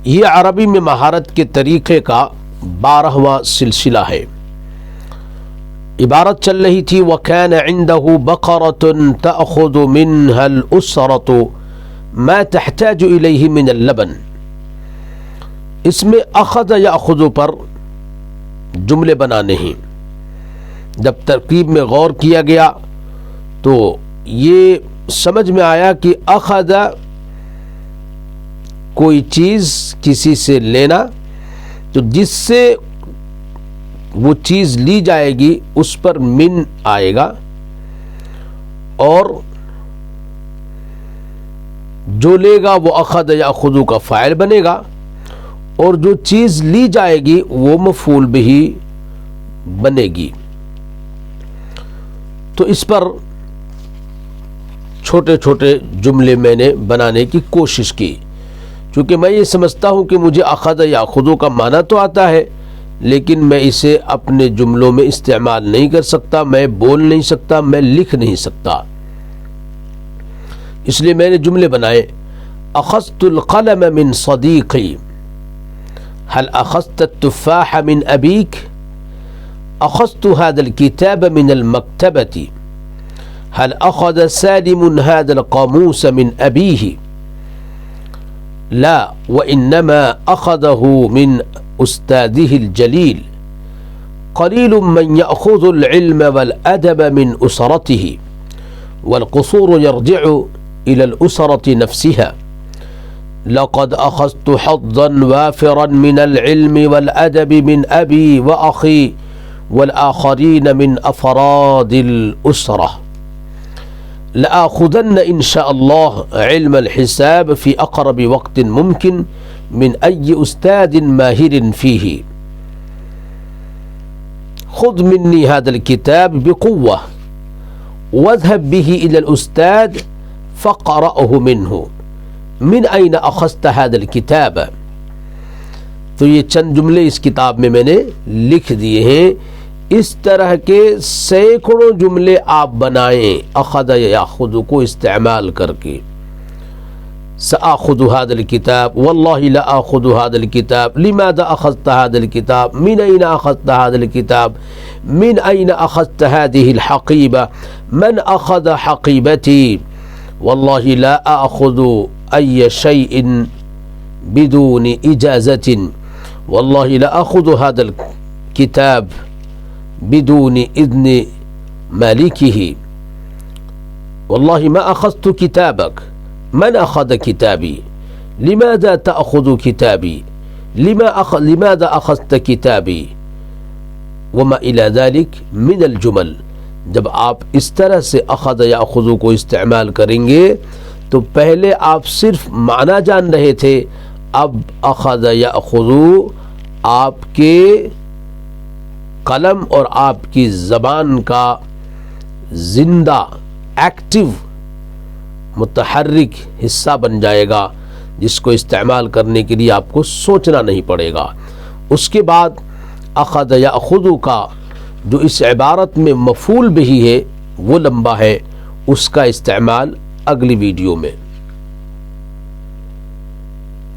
یہ عربی میں مہارت کے طریقے کا 12واں سلسلہ ہے۔ عبارت چل رہی تھی وَكَانَ عِنْدَهُ بَقَرَةٌ تَأْخُذُ مِنْهَا الْأُسْرَةُ مَا تَحْتَاجُ إِلَيْهِ مِنَ اللَّبَنِ۔ اس میں اخذ یاخذ پر جملے بنانے ہیں۔ جب ترکیب میں غور کیا گیا تو یہ سمجھ میں آیا کہ اخذ کوئی چیز کسی سے لینا، تو جس سے وہ چیز لی جائے گی اس پر من آئے گا، اور جو لے گا وہ اخذ یاخذ کا فاعل بنے گا، اور جو چیز لی جائے گی وہ مفعول بہ بنے گی۔ تو اس پر چھوٹے چھوٹے جملے میں نے بنانے کی کوشش کی، چونکہ میں یہ سمجھتا ہوں کہ مجھے اخذ یاخذ کا معنی تو آتا ہے، لیکن میں اسے اپنے جملوں میں استعمال نہیں کر سکتا، میں بول نہیں سکتا، میں لکھ نہیں سکتا، اس لیے میں نے جملے بنائے۔ اخذت القلم من صدیقی، هل اخذت التفاح من ابیک، اخذت هذا الكتاب من المكتبة، هل اخذ سالم هذا القاموس من ابیہ، لا وانما اخذه من استاذه الجلیل، قلیل من یأخذ العلم والادب من اسرته، والقصور يرجع الى الاسرة نفسها، لقد اخذت حظا وافرا من العلم والادب من ابی واخی والآخرین من افراد الاسرة، لآخذن ان شاء الله علم الحساب في اقرب وقت ممكن من اي استاذ ماهر فيه، خذ مني هذا الكتاب بقوة واذهب به الى الاستاذ فاقرأه منه، من اين اخذت هذا الكتاب۔ تو یہ چند جملے اس کتاب میں نے لکھ دیے ہیں، اس طرح کے سینکڑوں جملے آپ بنائیں اخذ یاخذ کو استعمال کر کے۔ سآخذ هذا الكتاب، والله لا آخذ هذا الكتاب، لماذا أخذت هذا الكتاب، من أين أخذت هذا الكتاب، من أين أخذت هذه الحقيبة، من أخذ حقيبتي، والله لا آخذ أي شيء بدون إجازة، والله لا آخذ هذا الكتاب بدون إذن مالكه، والله ما أخذت كتابك، من أخذ كتابي، لماذا تأخذ كتابي، لماذا أخذت كتابي، وما إلى ذلك من الجمل۔ جب آپ اس طرح سے اخذ یاخذ کو استعمال کریں گے تو پہلے آپ صرف معنی جان رہے تھے، اب اخذ یاخذ آپ کے قلم اور آپ کی زبان کا زندہ ایکٹیو متحرک حصہ بن جائے گا، جس کو استعمال کرنے کے لیے آپ کو سوچنا نہیں پڑے گا۔ اس کے بعد اخذ یاخذ کا جو اس عبارت میں مفعول بہ ہے وہ لمبا ہے، اس کا استعمال اگلی ویڈیو میں۔